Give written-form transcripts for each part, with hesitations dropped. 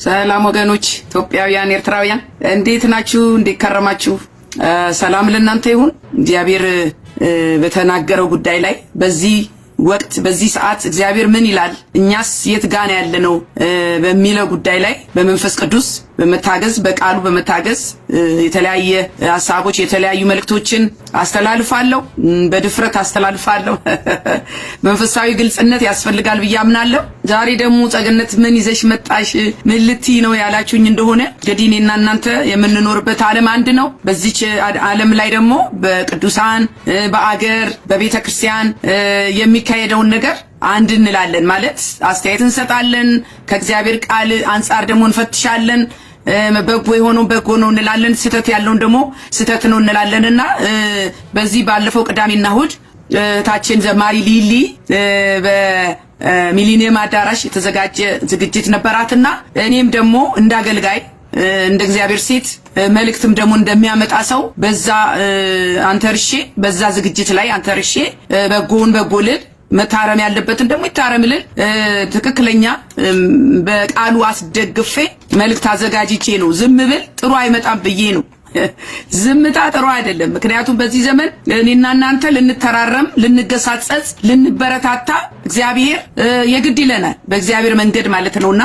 ሰላም ወገኖች ኢትዮጵያውያን ኤርትራውያን እንዴት ናችሁ? እንዴት ከረማችሁ? ሰላም ለእናንተ ይሁን። እግዚአብሔር በተናገረው ጉዳይ ላይ በዚህ ወቅት በዚህ ሰዓት እግዚአብሔር ምን ይላል እኛስ የት ጋር ያለነው በሚለው ጉዳይ ላይ በመንፈስ ቅዱስ በመታገዝ በቃሉ በመታገዝ የተለያየ ሐሳቦች የተለያዩ መልእክቶችን አስተላልፋለሁ፣ በድፍረት አስተላልፋለሁ። መንፈሳዊ ግልጽነት ያስፈልጋል ብዬ አምናለሁ። ዛሬ ደግሞ ጸገነት ምን ይዘሽ መጣሽ ምን ልትይ ነው ያላችሁኝ እንደሆነ እንግዲህ እኔና እናንተ የምንኖርበት ዓለም አንድ ነው። በዚች ዓለም ላይ ደግሞ በቅዱሳን በአገር በቤተክርስቲያን የሚካሄደውን ነገር አንድ እንላለን ማለት አስተያየት እንሰጣለን። ከእግዚአብሔር ቃል አንፃር ደግሞ እንፈትሻለን። በጎ የሆነው በጎ ነው እንላለን፣ ስተት ያለውን ደግሞ ስተት ነው እንላለንና በዚህ ባለፈው ቅዳሜና እሁድ ታችን ዘማሪ ሊሊ በሚሊኒየም አዳራሽ የተዘጋጀ ዝግጅት ነበራትና እኔም ደግሞ እንዳገልጋይ እንደ እግዚአብሔር ሴት መልእክትም ደግሞ እንደሚያመጣ ሰው በዛ አንተርሼ በዛ ዝግጅት ላይ አንተርሼ በጎውን በጎልል መታረም ያለበትን ደግሞ ይታረምልን ትክክለኛ በቃሉ አስደግፌ መልእክት አዘጋጅቼ ነው። ዝም ብል ጥሩ አይመጣም ብዬ ነው። ዝምታ ጥሩ አይደለም። ምክንያቱም በዚህ ዘመን እኔና እናንተ ልንተራረም፣ ልንገሳጸጽ፣ ልንበረታታ እግዚአብሔር የግድ ይለናል በእግዚአብሔር መንገድ ማለት ነውና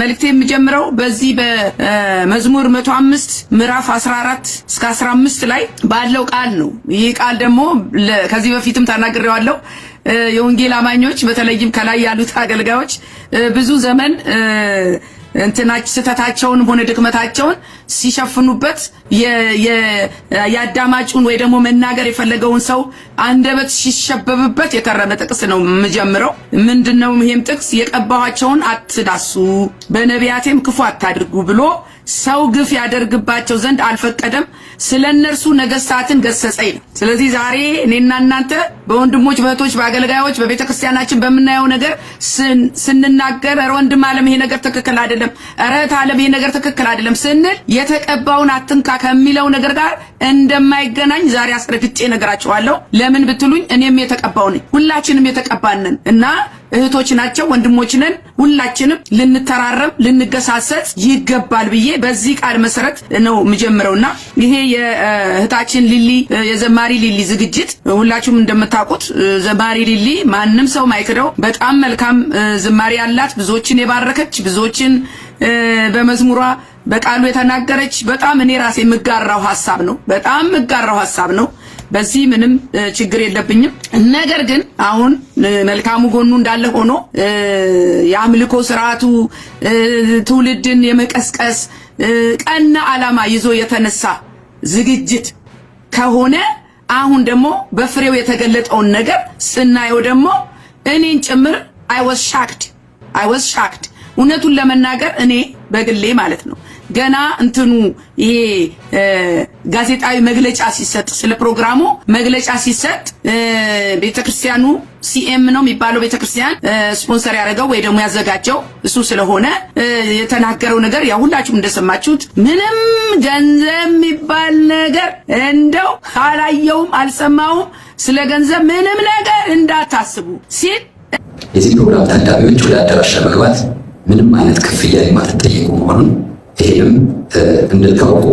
መልእክቴ የሚጀምረው በዚህ በመዝሙር 105 ምዕራፍ 14 እስከ 15 ላይ ባለው ቃል ነው። ይህ ቃል ደግሞ ከዚህ በፊትም ተናግሬዋለሁ። የወንጌል አማኞች በተለይም ከላይ ያሉት አገልጋዮች ብዙ ዘመን ስተታቸውን ሆነ ድክመታቸውን ሲሸፍኑበት ያዳማጩን ወይ ደግሞ መናገር የፈለገውን ሰው አንደበት ሲሸበብበት የከረመ ጥቅስ ነው የምጀምረው። ምንድነው ይሄም ጥቅስ? የቀባኋቸውን አትዳሱ በነቢያቴም ክፉ አታድርጉ ብሎ ሰው ግፍ ያደርግባቸው ዘንድ አልፈቀደም፣ ስለነርሱ ነገስታትን ገሰጸኝ ነው። ስለዚህ ዛሬ እኔና እናንተ በወንድሞች በእህቶች በአገልጋዮች በቤተክርስቲያናችን በምናየው ነገር ስንናገር ኧረ ወንድም ዓለም ይሄ ነገር ትክክል አይደለም፣ ኧረ እህት ዓለም ይሄ ነገር ትክክል አይደለም ስንል የተቀባውን አትንካ ከሚለው ነገር ጋር እንደማይገናኝ ዛሬ አስረግጬ ነገራችኋለሁ። ለምን ብትሉኝ እኔም የተቀባው ነኝ፣ ሁላችንም የተቀባንን እና እህቶች ናቸው ወንድሞች ነን። ሁላችንም ልንተራረም ልንገሳሰጽ ይገባል ብዬ በዚህ ቃል መሰረት ነው የምጀምረውና ይሄ የእህታችን ሊሊ የዘማሪ ሊሊ ዝግጅት ሁላችሁም እንደምታውቁት ዘማሪ ሊሊ ማንም ሰው ማይክደው በጣም መልካም ዝማሬ ያላት ብዙዎችን የባረከች ብዙዎችን በመዝሙሯ በቃሉ የተናገረች በጣም እኔ ራሴ የምጋራው ሐሳብ ነው። በጣም የምጋራው ሐሳብ ነው። በዚህ ምንም ችግር የለብኝም። ነገር ግን አሁን መልካሙ ጎኑ እንዳለ ሆኖ የአምልኮ ስርዓቱ ትውልድን የመቀስቀስ ቀና ዓላማ ይዞ የተነሳ ዝግጅት ከሆነ አሁን ደግሞ በፍሬው የተገለጠውን ነገር ስናየው ደግሞ እኔን ጭምር I was shocked እውነቱን ለመናገር እኔ በግሌ ማለት ነው ገና እንትኑ ይሄ ጋዜጣዊ መግለጫ ሲሰጥ ስለ ፕሮግራሙ መግለጫ ሲሰጥ ቤተክርስቲያኑ ሲኤም ነው የሚባለው ቤተክርስቲያን ስፖንሰር ያደረገው ወይ ደግሞ ያዘጋጀው እሱ ስለሆነ የተናገረው ነገር ያው ሁላችሁም እንደሰማችሁት ምንም ገንዘብ የሚባል ነገር እንደው አላየውም አልሰማውም፣ ስለ ገንዘብ ምንም ነገር እንዳታስቡ ሲል የዚህ ፕሮግራም ታዳሚዎች ወደ አዳራሽ ለመግባት ምንም አይነት ክፍያ የማትጠየቁ መሆኑን ይሄም እንድታውቁ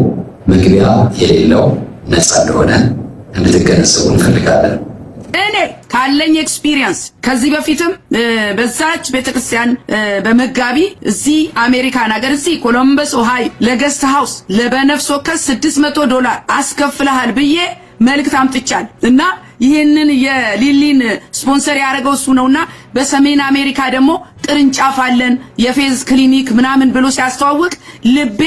መግቢያ የሌለው ነፃ እንደሆነ እንድትገነዘቡ እንፈልጋለን። እኔ ካለኝ ኤክስፒሪየንስ ከዚህ በፊትም በዛች ቤተክርስቲያን በመጋቢ እዚህ አሜሪካን ሀገር እዚህ ኮሎምበስ ኦሃዮ ለገስት ሃውስ ለበነፍስ ወከስ $600 አስከፍለሃል ብዬ መልእክት አምጥቻል እና ይሄንን የሊሊን ስፖንሰር ያደረገው እሱ ነውና በሰሜን አሜሪካ ደግሞ ቅርንጫፍ አለን የፌዝ ክሊኒክ ምናምን ብሎ ሲያስተዋውቅ ልቤ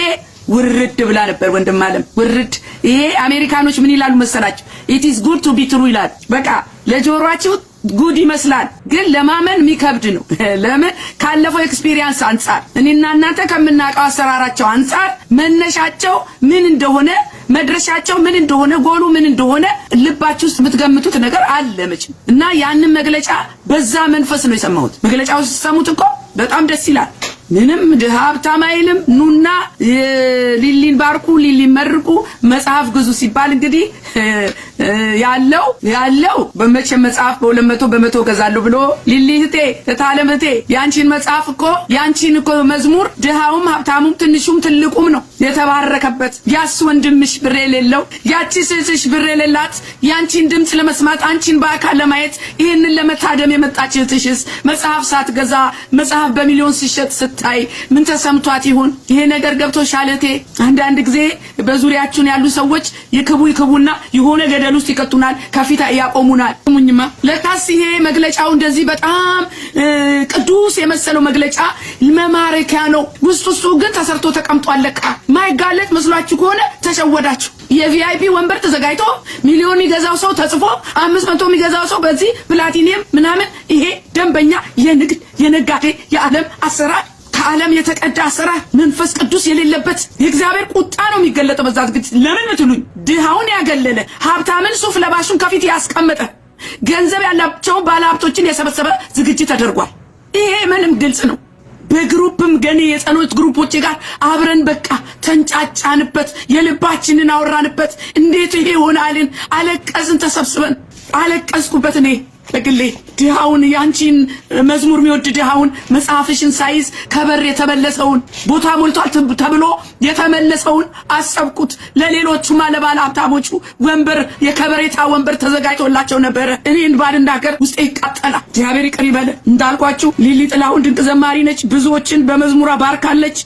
ውርድ ብላ ነበር። ወንድም ዓለም ውርድ። ይሄ አሜሪካኖች ምን ይላሉ መሰላችሁ? it is good to be true ይላል። በቃ ለጆሮአችሁ ጉድ ይመስላል ግን ለማመን የሚከብድ ነው። ለምን? ካለፈው ኤክስፒሪየንስ አንፃር እኔና እናንተ ከምናውቀው አሰራራቸው አንፃር መነሻቸው ምን እንደሆነ መድረሻቸው ምን እንደሆነ ጎሉ ምን እንደሆነ ልባችሁ ውስጥ የምትገምቱት ነገር አለ መቼም እና ያንን መግለጫ በዛ መንፈስ ነው የሰማሁት። መግለጫው ሲሰሙት እኮ በጣም ደስ ይላል። ምንም ድሃ ሀብታም አይልም። ኑና ሊሊን ባርኩ፣ ሊሊን መርቁ፣ መጽሐፍ ግዙ ሲባል እንግዲህ ያለው በመቼ መጽሐፍ በ200 በመቶ ገዛለሁ ብሎ ሊሊ እህቴ ተታለም እህቴ ያንቺን መጽሐፍ እኮ ያንቺን እኮ መዝሙር ድሃውም ሀብታሙም ትንሹም ትልቁም ነው የተባረከበት። ያስ ወንድምሽ ብር የሌለው ያቺ ሴትሽ ብር የሌላት ያንቺን ድምጽ ለመስማት አንቺን በአካል ለማየት ይሄንን ለመታደም የመጣች እህትሽስ መጽሐፍ ሳትገዛ መጽሐፍ በሚሊዮን ሲሸጥ ስታይ ምን ተሰምቷት ይሆን? ይሄ ነገር ገብቶሻል እህቴ? አንዳንድ ጊዜ በዙሪያችን ያሉ ሰዎች ይክቡና የሆነ ገደል ውስጥ ይከቱናል፣ ከፊት ያቆሙናል። ሙኝማ ለካስ ይሄ መግለጫው እንደዚህ በጣም ቅዱስ የመሰለው መግለጫ መማረኪያ ነው። ውስጡ ግን ተሰርቶ ተቀምጧል። ለካ ማይጋለጥ መስሏችሁ ከሆነ ተሸወዳችሁ። የቪአይፒ ወንበር ተዘጋጅቶ ሚሊዮን የሚገዛው ሰው ተጽፎ 500 የሚገዛው ሰው በዚህ ፕላቲኒየም ምናምን ይሄ ደንበኛ የንግድ የነጋዴ የዓለም አሰራር ከዓለም የተቀዳ አሰራር መንፈስ ቅዱስ የሌለበት የእግዚአብሔር ቁጣ ነው የሚገለጠው በዛ ዝግጅት። ለምን ምትሉኝ? ድሃውን ያገለለ ሀብታምን ሱፍ ለባሹን ከፊት ያስቀመጠ ገንዘብ ያላቸው ባለሀብቶችን የሰበሰበ ዝግጅት ተደርጓል። ይሄ ምንም ግልጽ ነው። በግሩፕም ገኔ የጸሎት ግሩፖች ጋር አብረን በቃ ተንጫጫንበት፣ የልባችንን አወራንበት። እንዴት ይሄ ሆናልን? አለቀስን፣ ተሰብስበን አለቀስኩበት እኔ በግሌ። ድሃውን ያንቺን መዝሙር የሚወድ ድሃውን መጽሐፍሽን ሳይዝ ከበር የተመለሰውን ቦታ ሞልቷል ተብሎ የተመለሰውን አሰብኩት። ለሌሎቹማ ለባለ ሀብታሞቹ ወንበር የከበሬታ ወንበር ተዘጋጅቶላቸው ነበረ። እኔን ባልናገር ውስጤ ይቃጠላል። እግዚአብሔር ይቅር ይበል። እንዳልኳችሁ ሊሊ ጥላሁን ድንቅ ዘማሪ ነች። ብዙዎችን በመዝሙሯ ባርካለች።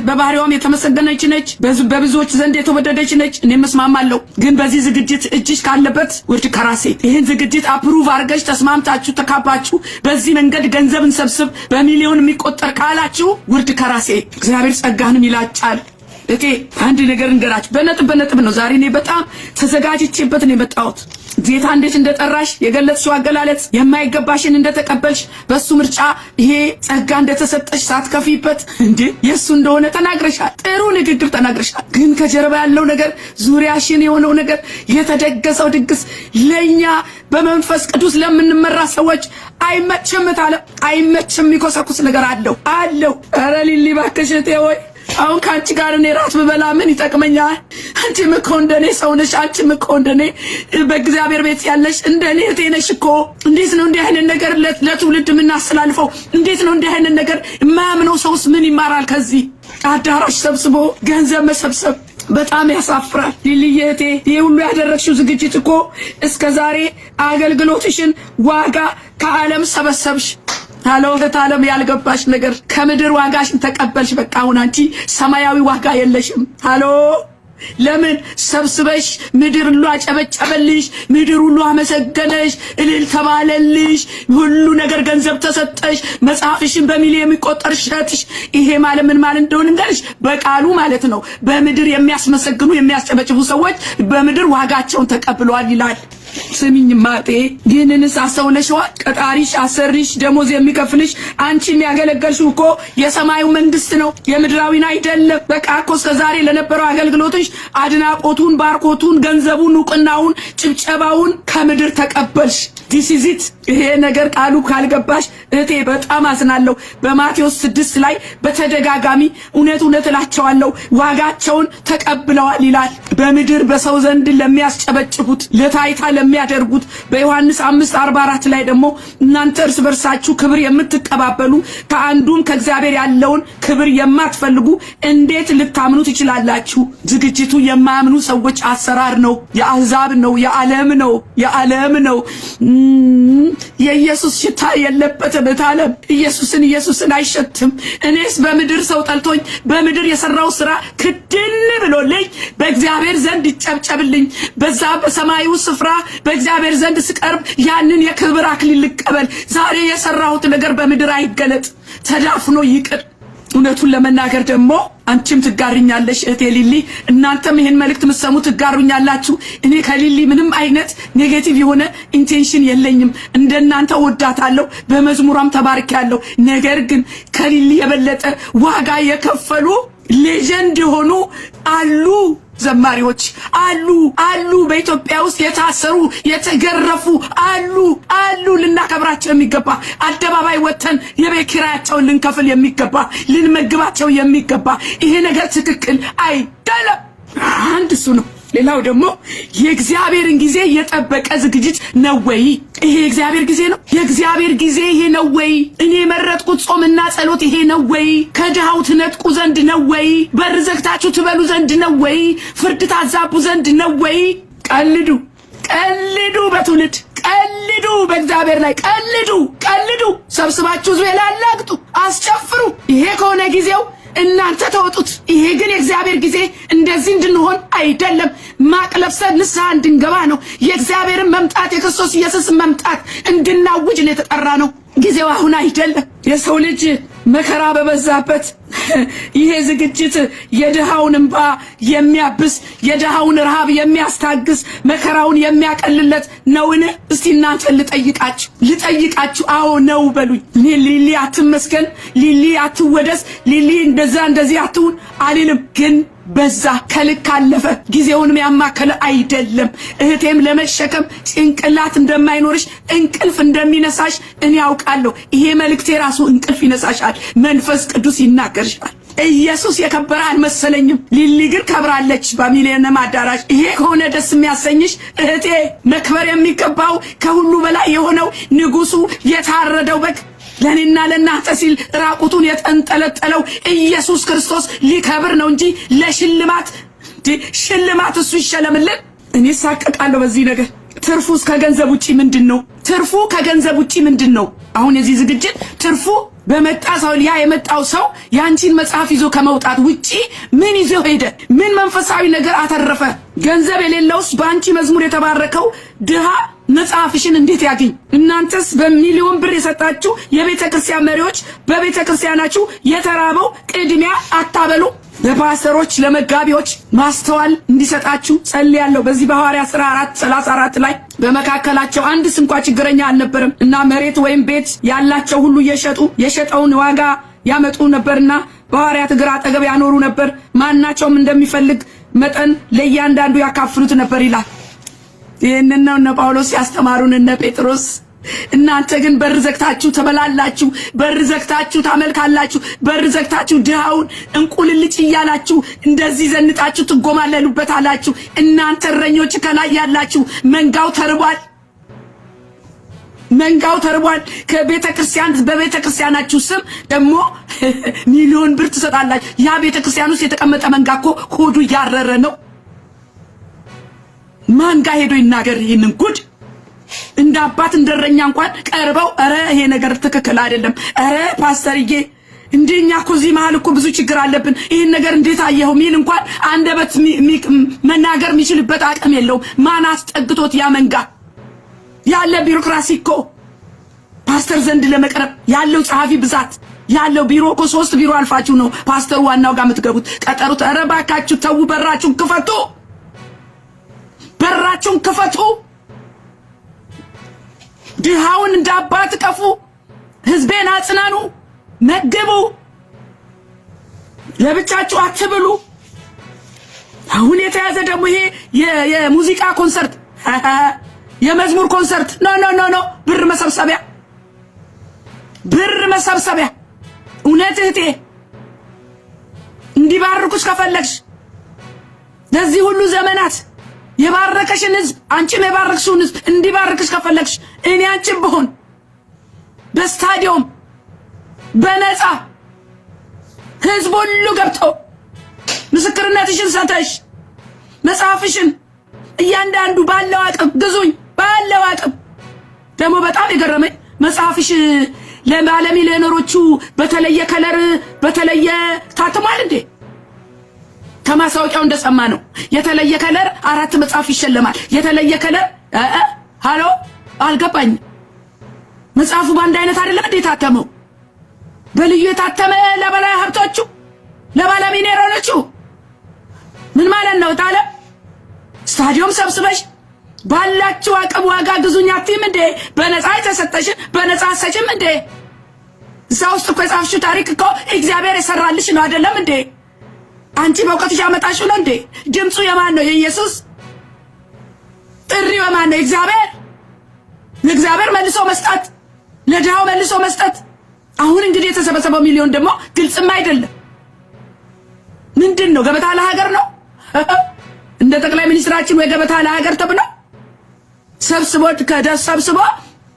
በባህሪዋም የተመሰገነች ነች። በብዙዎች ዘንድ የተወደደች ነች። እኔም እስማማለሁ። ግን በዚህ ዝግጅት እጅሽ ካለበት ውርድ ከራሴ ይህን ዝግጅት አፕሩቭ አርገሽ ተስማምታችሁ ተካባችሁ በዚህ መንገድ ገንዘብን ሰብስብ በሚሊዮን የሚቆጠር ካላችሁ ውርድ ከራሴ። እግዚአብሔር ጸጋንም ይላጫል። እቴ አንድ ነገር እንገራችሁ። በነጥብ ነው ዛሬ እኔ በጣም ተዘጋጅቼበት ነው የመጣሁት። ጌታ እንዴት እንደጠራሽ የገለጽሽው አገላለጽ የማይገባሽን እንደተቀበልሽ በሱ ምርጫ ይሄ ጸጋ እንደተሰጠሽ ሳትከፊበት እንዴ የሱ እንደሆነ ተናግረሻል። ጥሩ ንግግር ተናግረሻል። ግን ከጀርባ ያለው ነገር ዙሪያሽን የሆነው ነገር የተደገሰው ድግስ ለኛ በመንፈስ ቅዱስ ለምንመራ ሰዎች አይመችም። አይመችም። የሚኮሰኩስ ነገር አለው። ኧረ ሊሊ እባክሽ እቴ ወይ አሁን ካንቺ ጋር እኔ ራት ብበላ ምን ይጠቅመኛል? አንቺም እኮ እንደኔ ሰው ነሽ። አንቺም እኮ እንደኔ በእግዚአብሔር ቤት ያለሽ እንደኔ እህቴ ነሽ እኮ። እንዴት ነው እንዲህ አይነት ነገር ለትውልድ የምናስተላልፈው? እንዴት ነው እንዲህ አይነት ነገር የማያምነው ሰውስ ምን ይማራል ከዚህ? አዳራሽ ሰብስቦ ገንዘብ መሰብሰብ በጣም ያሳፍራል። ሊሊዬ እህቴ ይሄ ሁሉ ያደረግሽው ዝግጅት እኮ እስከዛሬ አገልግሎትሽን ዋጋ ከዓለም ሰበሰብሽ። ሃሎ ለታለም ያልገባሽ ነገር ከምድር ዋጋሽን ተቀበልሽ። በቃ አሁን አንቺ ሰማያዊ ዋጋ የለሽም። ሃሎ ለምን ሰብስበሽ ምድር ሁሉ አጨበጨበልሽ፣ ምድር ሁሉ አመሰገነሽ፣ እልል ተባለልሽ፣ ሁሉ ነገር ገንዘብ ተሰጠሽ፣ መጽሐፍሽን በሚሊዮን የሚቆጠር ሸጥሽ። ይሄ ማለት ምን ማለት እንደሆነ እንገልሽ በቃሉ ማለት ነው። በምድር የሚያስመሰግኑ የሚያስጨበጭቡ ሰዎች በምድር ዋጋቸውን ተቀብለዋል ይላል። ስሚኝ ማጤ ይህንንስ አስተውለሽዋል? ቀጣሪሽ አሰሪሽ ደሞዝ የሚከፍልሽ አንቺን ያገለገልሽው እኮ የሰማዩ መንግስት ነው፣ የምድራዊን አይደለም። በቃ እኮ እስከዛሬ ለነበረው አገልግሎትሽ አድናቆቱን፣ ባርኮቱን፣ ገንዘቡን፣ ዕውቅናውን፣ ጭብጨባውን ከምድር ተቀበልሽ። ዲስ ኢዝ ኢት። ይሄ ነገር ቃሉ ካልገባሽ እህቴ በጣም አዝናለሁ። በማቴዎስ 6 ላይ በተደጋጋሚ እውነት እላቸዋለሁ ዋጋቸውን ተቀብለዋል ይላል። በምድር በሰው ዘንድ ለሚያስጨበጭቡት ለታይታ ለሚያደርጉት በዮሐንስ 5:44 ላይ ደግሞ እናንተ እርስ በርሳችሁ ክብር የምትቀባበሉ ከአንዱም ከእግዚአብሔር ያለውን ክብር የማትፈልጉ እንዴት ልታምኑ ትችላላችሁ? ዝግጅቱ የማያምኑ ሰዎች አሰራር ነው፣ የአሕዛብ ነው፣ የዓለም ነው። የኢየሱስ ሽታ የለበትም። ታለም ኢየሱስን አይሸትም። እኔስ በምድር ሰው ጠልቶኝ በምድር የሰራው ስራ ክድን ብሎልኝ በእግዚአብሔር ዘንድ ይጨብጨብልኝ። በዛ በሰማዩ ስፍራ በእግዚአብሔር ዘንድ ስቀርብ ያንን የክብር አክሊል ልቀበል። ዛሬ የሰራሁት ነገር በምድር አይገለጥ፣ ተዳፍኖ ይቅር። እውነቱን ለመናገር ደግሞ አንቺም ትጋርኛለሽ እህቴ ሊሊ፣ እናንተም ይሄን መልእክት የምትሰሙ ትጋሩኛላችሁ። እኔ ከሊሊ ምንም አይነት ኔጌቲቭ የሆነ ኢንቴንሽን የለኝም። እንደናንተ ወዳታለሁ፣ በመዝሙሯም ተባርኬያለሁ። ነገር ግን ከሊሊ የበለጠ ዋጋ የከፈሉ ሌጀንድ የሆኑ አሉ። ዘማሪዎች አሉ በኢትዮጵያ ውስጥ የታሰሩ የተገረፉ አሉ ልናከብራቸው የሚገባ አደባባይ ወጥተን የቤት ኪራያቸውን ልንከፍል የሚገባ ልንመግባቸው የሚገባ ይሄ ነገር ትክክል አይደለም። አንድ እሱ ነው። ሌላው ደግሞ የእግዚአብሔርን ጊዜ የጠበቀ ዝግጅት ነው ወይ? ይሄ የእግዚአብሔር ጊዜ ነው? የእግዚአብሔር ጊዜ ይሄ ነው ወይ? እኔ የመረጥኩት ጾምና ጸሎት ይሄ ነው ወይ? ከድሃው ትነጥቁ ዘንድ ነው ወይ? በር ዘግታችሁ ትበሉ ዘንድ ነው ወይ? ፍርድ ታዛቡ ዘንድ ነው ወይ? ቀልዱ በትውልድ ቀልዱ፣ በእግዚአብሔር ላይ ቀልዱ፣ ሰብስባችሁ ሕዝብ ላላግጡ፣ አስጨፍሩ። ይሄ ከሆነ ጊዜው እናንተ ተወጡት። ይሄ ግን የእግዚአብሔር ጊዜ እንደዚህ እንድንሆን አይደለም። ማቅ ለብሰን ንስሐ እንድንገባ ነው። የእግዚአብሔርን መምጣት የክርስቶስ ኢየሱስን መምጣት እንድናውጅ ነው የተጠራ ነው። ጊዜው አሁን አይደለም። የሰው ልጅ መከራ በበዛበት ይሄ ዝግጅት የድሃውን እንባ የሚያብስ የድሃውን ረሃብ የሚያስታግስ መከራውን የሚያቀልለት ነውን? እስቲ እናንተ ልጠይቃችሁ። አዎ ነው በሉኝ። ሊሊ አትመስገን፣ ሊሊ አትወደስ፣ ሊሊ እንደዚህ አትሁን አልልም። ግን በዛ ከልክ አለፈ። ጊዜውንም ያማከለ አይደለም። እህቴም ለመሸከም ጭንቅላት እንደማይኖርሽ እንቅልፍ እንደሚነሳሽ እኔ ያውቃለሁ። ይሄ መልእክቴ ራሱ እንቅልፍ ይነሳሻል። መንፈስ ቅዱስ ይናገርሻል። ኢየሱስ የከበረ አልመሰለኝም። ሊሊ ግን ከብራለች በሚሊኒየም አዳራሽ። ይሄ ከሆነ ደስ የሚያሰኝሽ እህቴ፣ መክበር የሚገባው ከሁሉ በላይ የሆነው ንጉሱ የታረደው በግ ለኔና ለእናንተ ሲል ራቁቱን የተንጠለጠለው ኢየሱስ ክርስቶስ ሊከብር ነው እንጂ ለሽልማት እሱ ይሸለምልን። እኔ ሳቀቃለሁ በዚህ ነገር። ትርፉስ ከገንዘብ ውጪ ምንድነው? ትርፉ ከገንዘብ ውጪ ምንድነው? አሁን የዚህ ዝግጅት ትርፉ በመጣ ሰው ያ የመጣው ሰው ያንቺን መጽሐፍ ይዞ ከመውጣት ውጪ ምን ይዞ ሄደ? ምን መንፈሳዊ ነገር አተረፈ? ገንዘብ የሌለውስ በአንቺ መዝሙር የተባረከው ድሃ መጽሐፍሽን እንዴት ያገኝ? እናንተስ በሚሊዮን ብር የሰጣችሁ የቤተ ክርስቲያን መሪዎች በቤተ ክርስቲያናችሁ የተራበው ቅድሚያ አታበሉ? ለፓስተሮች ለመጋቢዎች ማስተዋል እንዲሰጣችሁ ጸልያለሁ። በዚህ በሐዋርያት ሥራ 4:34 ላይ በመካከላቸው አንድስ እንኳን ችግረኛ አልነበረም እና መሬት ወይም ቤት ያላቸው ሁሉ የሸጠውን ዋጋ ያመጡ ነበርና በሐዋርያት እግር አጠገብ ያኖሩ ነበር። ማናቸውም እንደሚፈልግ መጠን ለእያንዳንዱ ያካፍሉት ነበር ይላል። ይህንን ነው እነ ጳውሎስ ያስተማሩን፣ እነ ጴጥሮስ። እናንተ ግን በር ዘግታችሁ ተበላላችሁ፣ በር ዘግታችሁ ታመልካላችሁ፣ በር ዘግታችሁ ድሃውን እንቁልልጭ እያላችሁ እንደዚህ ዘንጣችሁ ትጎማለሉበታላችሁ። እናንተ እረኞች ከላይ ያላችሁ መንጋው ተርቧል። ከቤተ ክርስቲያን በቤተ ክርስቲያናችሁ ስም ደግሞ ሚሊዮን ብር ትሰጣላችሁ። ያ ቤተ ክርስቲያን ውስጥ የተቀመጠ መንጋ እኮ ሆዱ ያረረ ነው። ማን ጋር ሄዶ ይናገር ይሄንን ጉድ? እንደ አባት እንደረኛ እንኳን ቀርበው አረ ይሄ ነገር ትክክል አይደለም፣ አረ ፓስተርዬ እንደኛ እኮ እዚህ መሃል እኮ ብዙ ችግር አለብን፣ ይሄን ነገር እንዴት አየኸው ሚል እንኳን አንደበት መናገር የሚችልበት አቅም የለውም። ማን አስጠግቶት ያመንጋ? ያለ ቢሮክራሲ እኮ ፓስተር ዘንድ ለመቅረብ ያለው ጸሐፊ ብዛት ያለው ቢሮ እኮ 3 ቢሮ አልፋችሁ ነው ፓስተሩ ዋናው ጋር የምትገቡት። ቀጠሩት። አረ ባካችሁ ተው፣ በራችሁን ክፈቱ። ድሃውን እንደ አባት ቀፉ። ህዝቤን አጽናኑ፣ መግቡ፣ ለብቻችሁ አትብሉ። አሁን የተያዘ ደግሞ ይሄ የሙዚቃ ኮንሰርት የመዝሙር ኮንሰርት ኖ ብር መሰብሰቢያ። እውነት እህቴ እንዲባርኩሽ ከፈለግሽ ለዚህ ሁሉ ዘመናት የባረከሽን ህዝብ አንቺም የባረክሽውን ህዝብ እንዲባርክሽ ከፈለግሽ እኔ አንቺም ብሆን በስታዲየም በነፃ ህዝብ ሁሉ ገብቶ ምስክርነትሽን ሰተሽ መጽሐፍሽን እያንዳንዱ ባለው አቅም ግዙኝ። ባለው አቅም ደግሞ በጣም የገረመኝ መጽሐፍሽ ለባለሚሊዮነሮቹ በተለየ ከለር በተለየ ታትሟል እንዴ? ከማሳወቂያው እንደሰማ ነው የተለየ ከለር 4 መጽሐፍ ይሸለማል። የተለየ ከለር ሃሎ አልገባኝ። መጽሐፉ ባንድ አይነት አይደለም እንዴ ታተመው? በልዩ የታተመ ለባለ ሀብቶቹ ለባለሚሊዮነሮቹ ምን ማለት ነው? ታለ ስታዲየም ሰብስበሽ ባላችሁ አቅም ዋጋ ግዙኝ አትይም እንዴ? በነፃ የተሰጠሽን በነፃ ሰጭም እንዴ? እዛ ውስጥ እኮ የጻፍሽው ታሪክ እኮ እግዚአብሔር የሰራልሽ ነው አይደለም እንዴ? አንቺ በእውቀትሽ ያመጣሽው ነው እንዴ? ድምፁ የማን ነው? የኢየሱስ። ጥሪው የማን ነው? እግዚአብሔር። ለእግዚአብሔር መልሶ መስጠት፣ ለድሃው መልሶ መስጠት። አሁን እንግዲህ የተሰበሰበው ሚሊዮን ደግሞ ግልጽም አይደለም። ምንድን ነው? ገበታ ለሀገር ነው እንደ ጠቅላይ ሚኒስትራችን ወይ ገበታ ለሀገር ተብሎ ሰብስቦ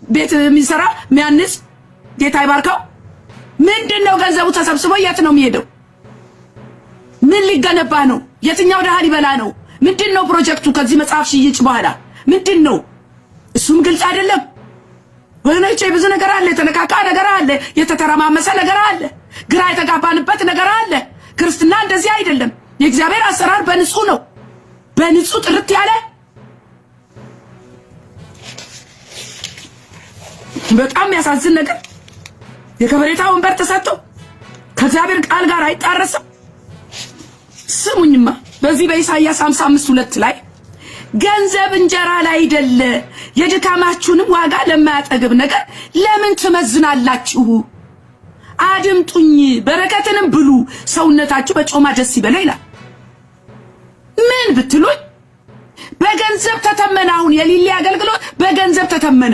ቤት የሚሰራ የሚያንጽ ጌታ ይባርከው። ምንድን ነው? ገንዘቡ ተሰብስቦ የት ነው የሚሄደው? ምን ሊገነባ ነው? የትኛው ድሃ ሊበላ ነው? ምንድን ነው ፕሮጀክቱ? ከዚህ መጽሐፍ ሽይጭ በኋላ ምንድን ነው? እሱም ግልጽ አይደለም ወገኖቼ። ብዙ ነገር አለ፣ የተነካካ ነገር አለ፣ የተተረማመሰ ነገር አለ፣ ግራ የተጋባንበት ነገር አለ። ክርስትና እንደዚህ አይደለም። የእግዚአብሔር አሰራር በንጹህ ነው፣ በንጹህ ጥርት ያለ። በጣም የሚያሳዝን ነገር የከበሬታ ወንበር ተሰጥቶ ከእግዚአብሔር ቃል ጋር አይጣረስም። ስሙኝማ በዚህ በኢሳይያስ 55:2 ላይ ገንዘብ እንጀራ ላይ አይደለ፣ የድካማችሁንም ዋጋ ለማያጠግብ ነገር ለምን ትመዝናላችሁ? አድምጡኝ፣ በረከትንም ብሉ፣ ሰውነታችሁ በጮማ ደስ ይበለው ይላል። ምን ብትሉኝ በገንዘብ ተተመነ። አሁን የሊሊ አገልግሎት በገንዘብ ተተመነ።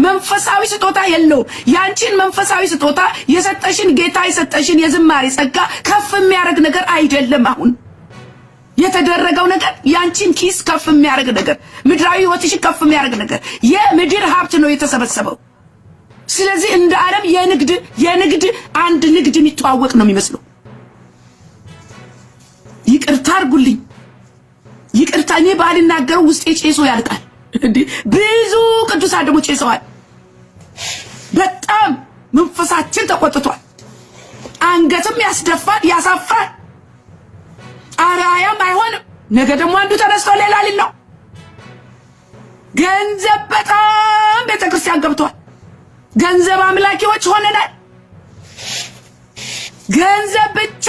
መንፈሳዊ ስጦታ የለው። ያንቺን መንፈሳዊ ስጦታ የሰጠሽን ጌታ የሰጠሽን የዝማሬ ጸጋ ከፍ የሚያደርግ ነገር አይደለም። አሁን የተደረገው ነገር ያንቺን ኪስ ከፍ የሚያደርግ ነገር፣ ምድራዊ ህይወትሽን ከፍ የሚያደርግ ነገር፣ የምድር ሀብት ነው የተሰበሰበው። ስለዚህ እንደ ዓለም የንግድ አንድ ንግድ የሚተዋወቅ ነው የሚመስለው። ይቅርታ አድርጉልኝ፣ ይቅርታ። እኔ ባልናገረው ውስጤ ጨሶ ያልቃል። ብዙ ቅዱሳን ደግሞ ጨሰዋል። በጣም መንፈሳችን ተቆጥቷል። አንገትም ያስደፋል፣ ያሳፍራል። አርአያም አይሆንም። ነገ ደግሞ አንዱ ተነስቶ ሌላ ሊል ነው። ገንዘብ በጣም ቤተክርስቲያን ገብቷል። ገንዘብ አምላኪዎች ሆነናል። ገንዘብ ብቻ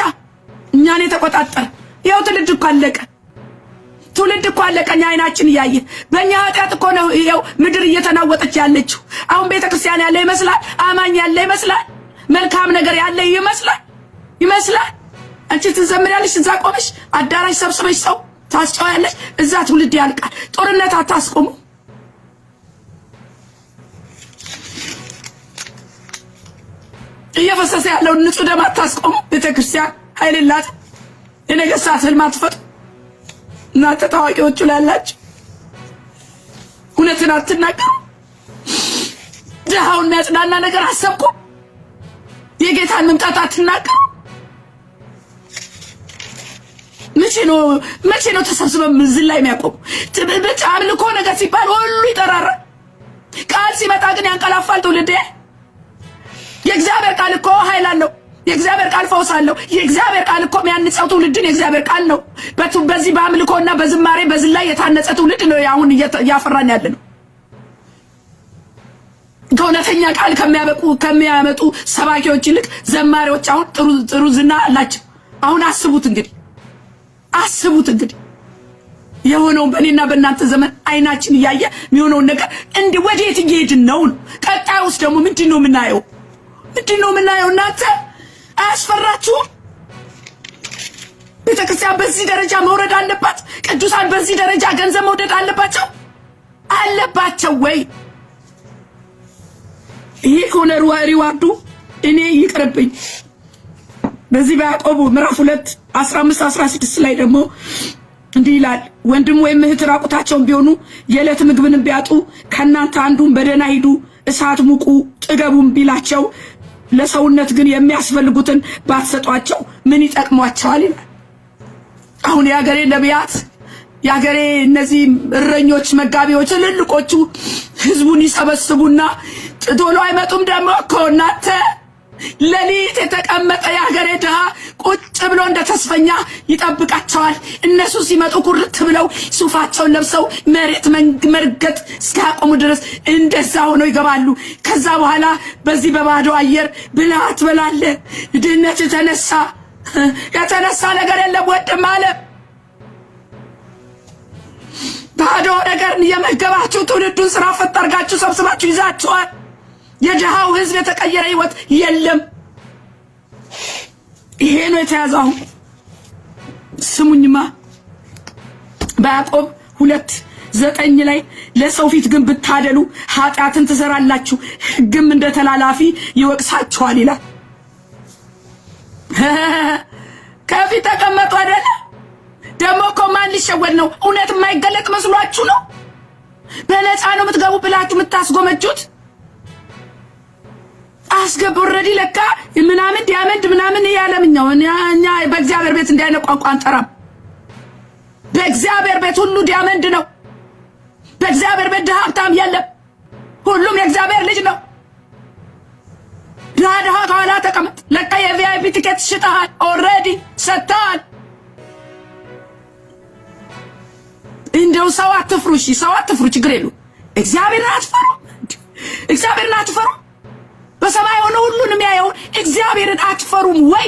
እኛን የተቆጣጠረ። ይኸው ትውልድ እኮ አለቀ። ትውልድ እኮ አለቀ። እኛ አይናችን እያየ በእኛ ኃጢአት እኮ ነው ይኸው ምድር እየተናወጠች ያለችው። አሁን ቤተክርስቲያን ያለ ይመስላል፣ አማኝ ያለ ይመስላል፣ መልካም ነገር ያለ ይመስላል። አንቺ ትዘምሪያለሽ፣ እዛ ቆመሽ አዳራሽ ሰብስበሽ ሰው ታስጨዋያለሽ። እዛ ትውልድ ያልቃል። ጦርነት አታስቆሙ። እየፈሰሰ ያለውን ንጹህ ደም አታስቆሙ። ቤተክርስቲያን ኃይል የላትም። የነገሥታት ህልም አትፈቱ። እናንተ ታዋቂዎቹ ላላችሁ እውነትን አትናገሩ። ድሃውን የሚያጽናና ነገር አሰብኩ። የጌታን መምጣት አትናገሩ። መቼ ነው ተሰብስበን ምዝል ላይ የሚያቆሙ? ብቻ አምልኮ ነገር ሲባል ሁሉ ይጠራራል። ቃል ሲመጣ ግን ያንቀላፋል ትውልድ። የእግዚአብሔር ቃል እኮ ኃይል አለው። የእግዚአብሔር ቃል ፈውስ አለው። የእግዚአብሔር ቃል እኮ የሚያንጸው ትውልድን የእግዚአብሔር ቃል ነው። በዚህ በአምልኮና በዝማሬ በዝላይ የታነጸ ትውልድ ነው አሁን እያፈራን ያለ ነው። ከእውነተኛ ቃል ከሚያመጡ ሰባኪዎች ይልቅ ዘማሪዎች አሁን ጥሩ ዝና አላቸው። አሁን አስቡት እንግዲህ የሆነውን በእኔና በእናንተ ዘመን አይናችን እያየ የሚሆነውን ነገር እንዲህ ወዴት እየሄድን ነው? ቀጣዩስ ደግሞ ምንድን ነው የምናየው? እናንተ አያስፈራችሁም? ቤተክርስቲያን በዚህ ደረጃ መውረድ አለባት? ቅዱሳን በዚህ ደረጃ ገንዘብ መውደድ አለባቸው ወይ? ይህ ከሆነ ሪዋርዱ እኔ ይቅርብኝ። በዚህ በያዕቆብ ምዕራፍ 2:15-16 ላይ ደግሞ እንዲህ ይላል፣ ወንድም ወይም እህት ራቁታቸውን ቢሆኑ የዕለት ምግብንም ቢያጡ ከእናንተ አንዱን በደህና ሂዱ፣ እሳት ሙቁ፣ ጥገቡም ቢላቸው ለሰውነት ግን የሚያስፈልጉትን ባትሰጧቸው ምን ይጠቅሟቸዋል ይላል። አሁን የሀገሬ ነቢያት፣ የሀገሬ እነዚህ እረኞች፣ መጋቢዎች፣ ትልልቆቹ ህዝቡን ይሰበስቡና ቶሎ አይመጡም። ደግሞ እኮ እናንተ ሌሊት የተቀመጠ የሀገሬ ድሃ ቁጭ ብሎ እንደ ተስፈኛ ይጠብቃቸዋል። እነሱ ሲመጡ ኩርት ብለው ሱፋቸውን ለብሰው መሬት መርገጥ እስካቆሙ ድረስ እንደዛ ሆነው ይገባሉ። ከዛ በኋላ በዚህ በባዶ አየር ብላ ትበላለህ። ድህነት የተነሳ ነገር የለም ወድም አለ። ባዶ ነገር እየመገባችሁ ትውልዱን ስራ ፈጠርጋችሁ ሰብስባችሁ ይዛችኋል። የድሃው ህዝብ የተቀየረ ህይወት የለም። ይሄ ነው የተያዘው። ስሙኝማ በያዕቆብ 2:9 ላይ ለሰው ፊት ግን ብታደሉ ኃጢአትን ትሰራላችሁ፣ ሕግም እንደ ተላላፊ ይወቅሳችኋል ይላል። ከፊት ተቀመጡ አይደለ? ደግሞ እኮ ማን ሊሸወድ ነው? እውነት የማይገለጥ መስሏችሁ ነው? በነፃ ነው የምትገቡ ብላችሁ የምታስጎመጁት? አስገብ ኦልሬዲ ለካ ምናምን ዲያመንድ ምናምን ያለምኛው እኛ በእግዚአብሔር ቤት እንዲህ አይነት ቋንቋ አንጠራም። በእግዚአብሔር ቤት ሁሉ ዲያመንድ ነው። በእግዚአብሔር ቤት ድሃ ሀብታም የለም። ሁሉም የእግዚአብሔር ልጅ ነው። ድሃ ከኋላ ተቀመጥ። ለካ የቪአይፒ ቲኬት ሽጠሃል፣ ኦልሬዲ ሰጥተሃል። እንደው ሰው አትፍሩ፣ እሺ ሰው አትፍሩ፣ ችግር የለውም። እግዚአብሔርን አትፈሩ፣ እግዚአብሔርን አትፈሩ። በሰማይ ሆነ ሁሉንም ያየውን እግዚአብሔርን አትፈሩም ወይ?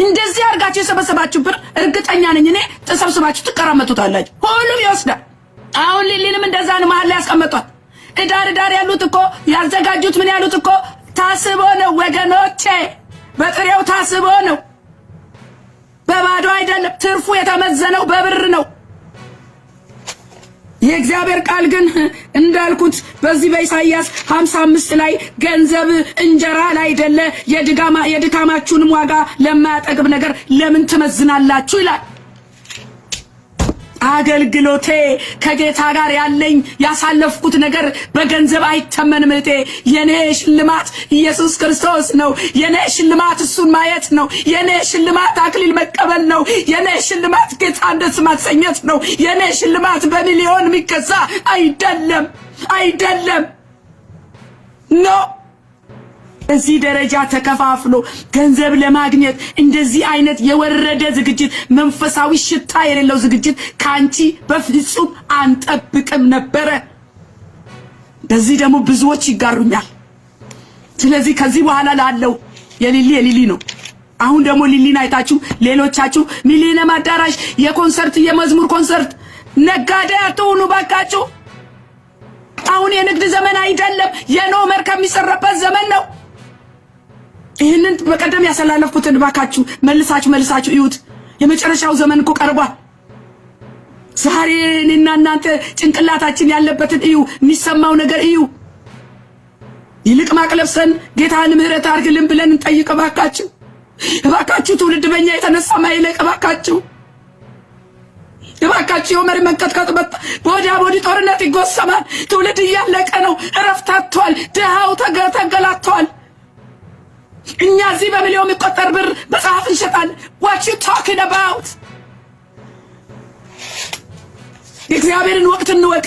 እንደዚህ አድርጋችሁ የሰበሰባችሁ ብር እርግጠኛ ነኝ እኔ ተሰብስባችሁ ትቀራመጡታላችሁ። ሁሉም ይወስዳል። አሁን ሊሊንም እንደዛ ነው መሀል ላይ ያስቀመጧት። ዳር ያሉት እኮ ያዘጋጁት ምን ያሉት እኮ ታስቦ ነው ወገኖቼ፣ በጥሬው ታስቦ ነው፣ በባዶ አይደለም። ትርፉ የተመዘነው በብር ነው። የእግዚአብሔር ቃል ግን እንዳልኩት በዚህ በኢሳይያስ 55 ላይ ገንዘብ እንጀራ ላይ አይደለ የድካማችሁንም ዋጋ ለማያጠግብ ነገር ለምን ትመዝናላችሁ ይላል። አገልግሎቴ ከጌታ ጋር ያለኝ ያሳለፍኩት ነገር በገንዘብ አይተመንም። እቴ የኔ ሽልማት ኢየሱስ ክርስቶስ ነው። የኔ ሽልማት እሱን ማየት ነው። የኔ ሽልማት አክሊል መቀበል ነው። የኔ ሽልማት ጌታን ደስ ማሰኘት ነው። የኔ ሽልማት በሚሊዮን የሚገዛ አይደለም፣ አይደለም ኖ። እዚህ ደረጃ ተከፋፍሎ ገንዘብ ለማግኘት እንደዚህ አይነት የወረደ ዝግጅት፣ መንፈሳዊ ሽታ የሌለው ዝግጅት ካንቺ በፍጹም አንጠብቅም ነበረ። በዚህ ደግሞ ብዙዎች ይጋሩኛል። ስለዚህ ከዚህ በኋላ ላለው የሊሊ ነው። አሁን ደግሞ ሊሊን አይታችሁ ሌሎቻችሁ ሚሊኒየም አዳራሽ የኮንሰርት የመዝሙር ኮንሰርት ነጋዴ አትሁኑ ባካችሁ። አሁን የንግድ ዘመን አይደለም፣ የኖህ መርከብ የሚሰራበት ዘመን ነው። ይህንን በቀደም ያሰላለፍኩትን ባካችሁ መልሳችሁ እዩት። የመጨረሻው ዘመን እኮ ቀርቧል። ዛሬ እኔና እናንተ ጭንቅላታችን ያለበትን እዩ፣ የሚሰማው ነገር እዩ። ይልቅ ማቅለብሰን ጌታን ምህረት አድርግልን ብለን እንጠይቅ ባካችሁ። እባካችሁ ትውልድ በእኛ የተነሳ ማይለቅ እባካችሁ፣ እባካችሁ። የመሪ መንቀጥቀጥ መጣ፣ በወዲያ በወዲህ ጦርነት ይጎሰማል። ትውልድ እያለቀ ነው። እረፍት አጥቷል። ድሃው ተንገላቷል። እኛ እዚህ በሚሊዮን የሚቆጠር ብር መጽሐፍ እንሸጣለን። what you talking about? የእግዚአብሔርን ወቅት እንወቅ፣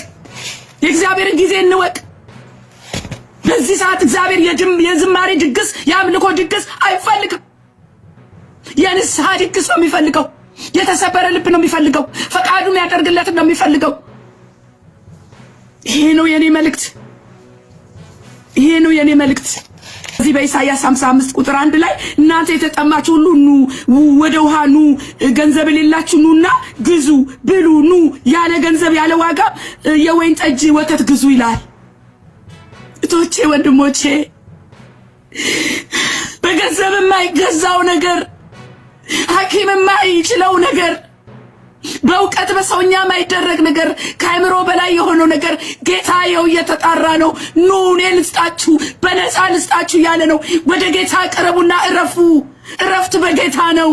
የእግዚአብሔርን ጊዜ እንወቅ። በዚህ ሰዓት እግዚአብሔር የዝማሬ ድግስ የአምልኮ ድግስ አይፈልግም። የንስሐ ድግስ ነው የሚፈልገው። የተሰበረ ልብ ነው የሚፈልገው። ፈቃዱን ያደርግለት ነው የሚፈልገው። ይሄ ነው የኔ መልእክት፣ ይሄ ነው የኔ መልእክት። እዚህ በኢሳይያስ 55 ቁጥር 1 ላይ እናንተ የተጠማችሁ ሁሉ ኑ ወደ ውሃ ኑ፣ ገንዘብ የሌላችሁ ኑና ግዙ፣ ብሉ፣ ኑ ያለ ገንዘብ ያለ ዋጋ የወይን ጠጅ ወተት ግዙ ይላል። እቶቼ ወንድሞቼ፣ በገንዘብ የማይገዛው ነገር፣ ሐኪም የማይችለው ነገር፣ በእውቀት በሰውኛ የማይደረግ ነገር፣ ከአእምሮ በላይ የሆነው ነገር ጌታ ይኸው እየተጣራ ነው። ኑ እኔ ልስጣችሁ፣ በነፃ ልስጣችሁ እያለ ነው። ወደ ጌታ ቀረቡና እረፉ። እረፍት በጌታ ነው።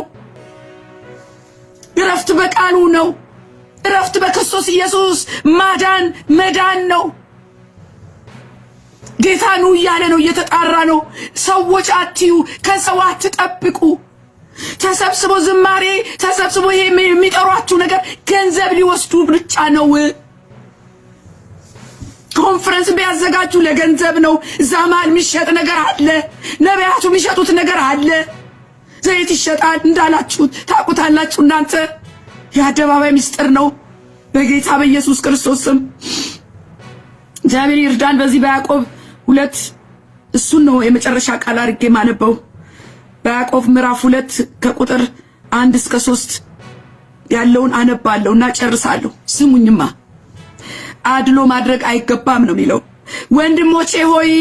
እረፍት በቃሉ ነው። እረፍት በክርስቶስ ኢየሱስ መዳን ነው። ጌታ ኑ እያለ ነው፣ እየተጣራ ነው። ሰዎች አትዩ፣ ከሰው አትጠብቁ። ተሰብስቦ ዝማሬ ተሰብስቦ ይሄ የሚጠሯችሁ ነገር ገንዘብ ሊወስዱ ብቻ ነው። ኮንፈረንስ ቢያዘጋጁ ለገንዘብ ነው። ዛማል የሚሸጥ ነገር አለ። ነቢያቱ የሚሸጡት ነገር አለ። ዘይት ይሸጣል እንዳላችሁት ታውቁታላችሁ እናንተ። የአደባባይ ምስጢር ነው። በጌታ በኢየሱስ ክርስቶስ ስም እግዚአብሔር ይርዳን። በዚህ በያዕቆብ 2 እሱን ነው የመጨረሻ ቃል አድርጌ ማነበው። በያዕቆብ ምዕራፍ 2 ከቁጥር 1 እስከ 3 ያለውን አነባለሁና ጨርሳለሁ። ስሙኝማ፣ አድሎ ማድረግ አይገባም ነው የሚለው። ወንድሞቼ ሆይ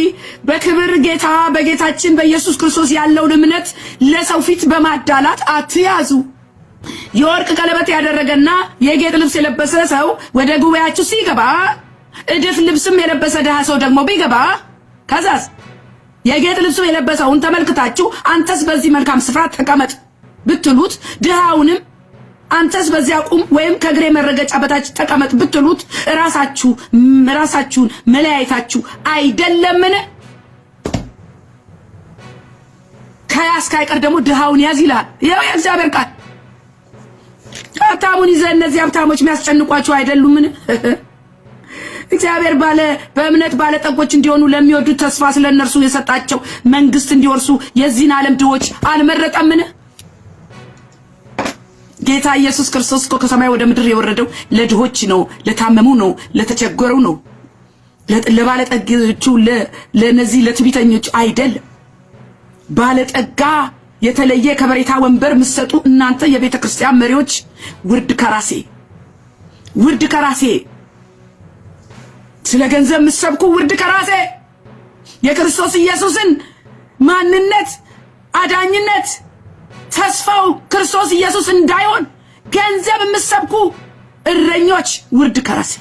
በክብር ጌታ በጌታችን በኢየሱስ ክርስቶስ ያለውን እምነት ለሰው ፊት በማዳላት አትያዙ። የወርቅ ቀለበት ያደረገና የጌጥ ልብስ የለበሰ ሰው ወደ ጉባኤያችሁ ሲገባ እድፍ ልብስም የለበሰ ድሃ ሰው ደግሞ ቢገባ ከዛስ የጌጥ ልብስም የለበሰውን ተመልክታችሁ አንተስ በዚህ መልካም ስፍራ ተቀመጥ ብትሉት ድሃውንም አንተስ በዚያ ቁም ወይም ከእግሬ መረገጫ በታች ተቀመጥ ብትሉት ራሳችሁን መለያየታችሁ አይደለምን? ከያዝክ አይቀር ደግሞ ድሃውን ያዝ ይላል። ይኸው የእግዚአብሔር ቃል። ሀብታሙን ይዘህ እነዚህ ሀብታሞች የሚያስጨንቋችሁ አይደሉምን? እግዚአብሔር በእምነት ባለጠጎች እንዲሆኑ ለሚወዱት ተስፋ ስለነርሱ የሰጣቸው መንግስት እንዲወርሱ የዚህን ዓለም ድሆች አልመረጠምን? ጌታ ኢየሱስ ክርስቶስ እኮ ከሰማይ ወደ ምድር የወረደው ለድሆች ነው፣ ለታመሙ ነው፣ ለተቸገሩ ነው፣ ለባለጠጎቹ ለነዚህ ለትዕቢተኞች አይደለም። ባለጠጋ የተለየ ከበሬታ ወንበር ምሰጡ እናንተ የቤተ ክርስቲያን መሪዎች ውርድ ከራሴ ስለ ገንዘብ ምሰብኩ ውርድ ከራሴ የክርስቶስ ኢየሱስን ማንነት አዳኝነት ተስፋው ክርስቶስ ኢየሱስ እንዳይሆን ገንዘብ ምሰብኩ እረኞች ውርድ ከራሴ።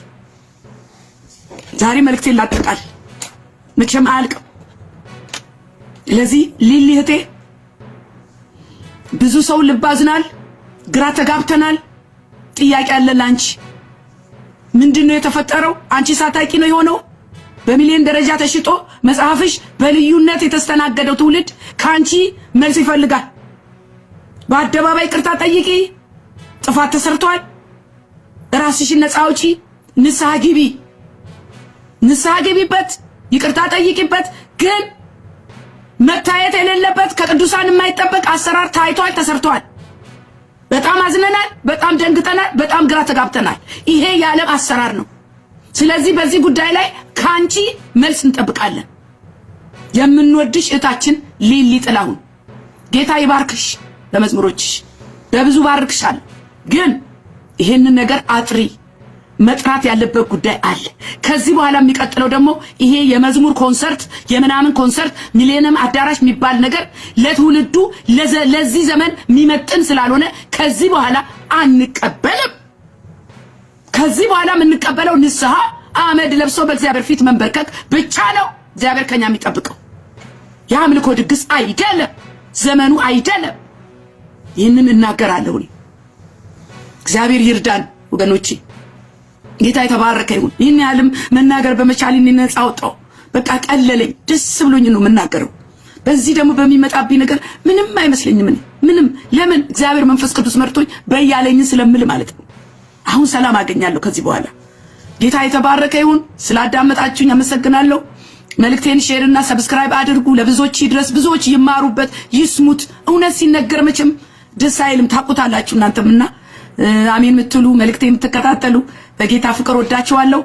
ዛሬ መልእክቴን ላጠቃል፣ መቼም አያልቅም። ለዚህ ሊሊ እህቴ ብዙ ሰው ልባዝናል፣ ግራ ተጋብተናል። ጥያቄ አለ ላንቺ። ምንድነው የተፈጠረው? አንቺ ሳታቂ ነው የሆነው? በሚሊዮን ደረጃ ተሽጦ መጽሐፍሽ በልዩነት የተስተናገደው ትውልድ ካንቺ መልስ ይፈልጋል። በአደባባይ ይቅርታ ጠይቂ። ጥፋት ተሰርቷል። ራስሽን ነፃ አውጪ። ንስሐ ግቢበት፣ ይቅርታ ጠይቂበት። ግን መታየት የሌለበት ከቅዱሳን የማይጠበቅ አሰራር ታይቷል፣ ተሰርቷል። በጣም አዝነናል፣ በጣም ደንግጠናል፣ በጣም ግራ ተጋብተናል። ይሄ የዓለም አሰራር ነው። ስለዚህ በዚህ ጉዳይ ላይ ካንቺ መልስ እንጠብቃለን። የምንወድሽ እህታችን ሊሊ ጥላሁን ጌታ ይባርክሽ። በመዝሙሮችሽ በብዙ ባርክሻል። ግን ይሄንን ነገር አጥሪ። መጥራት ያለበት ጉዳይ አለ። ከዚህ በኋላ የሚቀጥለው ደግሞ ይሄ የመዝሙር ኮንሰርት የምናምን ኮንሰርት ሚሊኒየም አዳራሽ የሚባል ነገር ለትውልዱ ለዚህ ዘመን የሚመጥን ስላልሆነ ከዚህ በኋላ አንቀበልም። ከዚህ በኋላ የምንቀበለው ንስሐ አመድ ለብሶ በእግዚአብሔር ፊት መንበርከክ ብቻ ነው። እግዚአብሔር ከኛ የሚጠብቀው የአምልኮ ድግስ አይደለም፣ ዘመኑ አይደለም። ይህንን እናገራለሁ። እግዚአብሔር ይርዳን ወገኖቼ። ጌታ የተባረከ ይሁን። ይህን ያህልም መናገር በመቻል ነፃ አወጣው። በቃ ቀለለኝ፣ ደስ ብሎኝ ነው የምናገረው። በዚህ ደግሞ በሚመጣብኝ ነገር ምንም አይመስለኝም። ምንም ለምን? እግዚአብሔር መንፈስ ቅዱስ መርቶኝ በያለኝ ስለምል ማለት ነው። አሁን ሰላም አገኛለሁ ከዚህ በኋላ። ጌታ የተባረከ ይሁን። ስላዳመጣችሁኝ አመሰግናለሁ። መልእክቴን ሼር እና ሰብስክራይብ አድርጉ። ለብዙዎች ይድረስ፣ ብዙዎች ይማሩበት፣ ይስሙት። እውነት ሲነገር መቼም ደስ አይልም። ታውቁታላችሁ እናንተምና አሜን የምትሉ መልእክቴን የምትከታተሉ በጌታ ፍቅር ወዳችኋለሁ።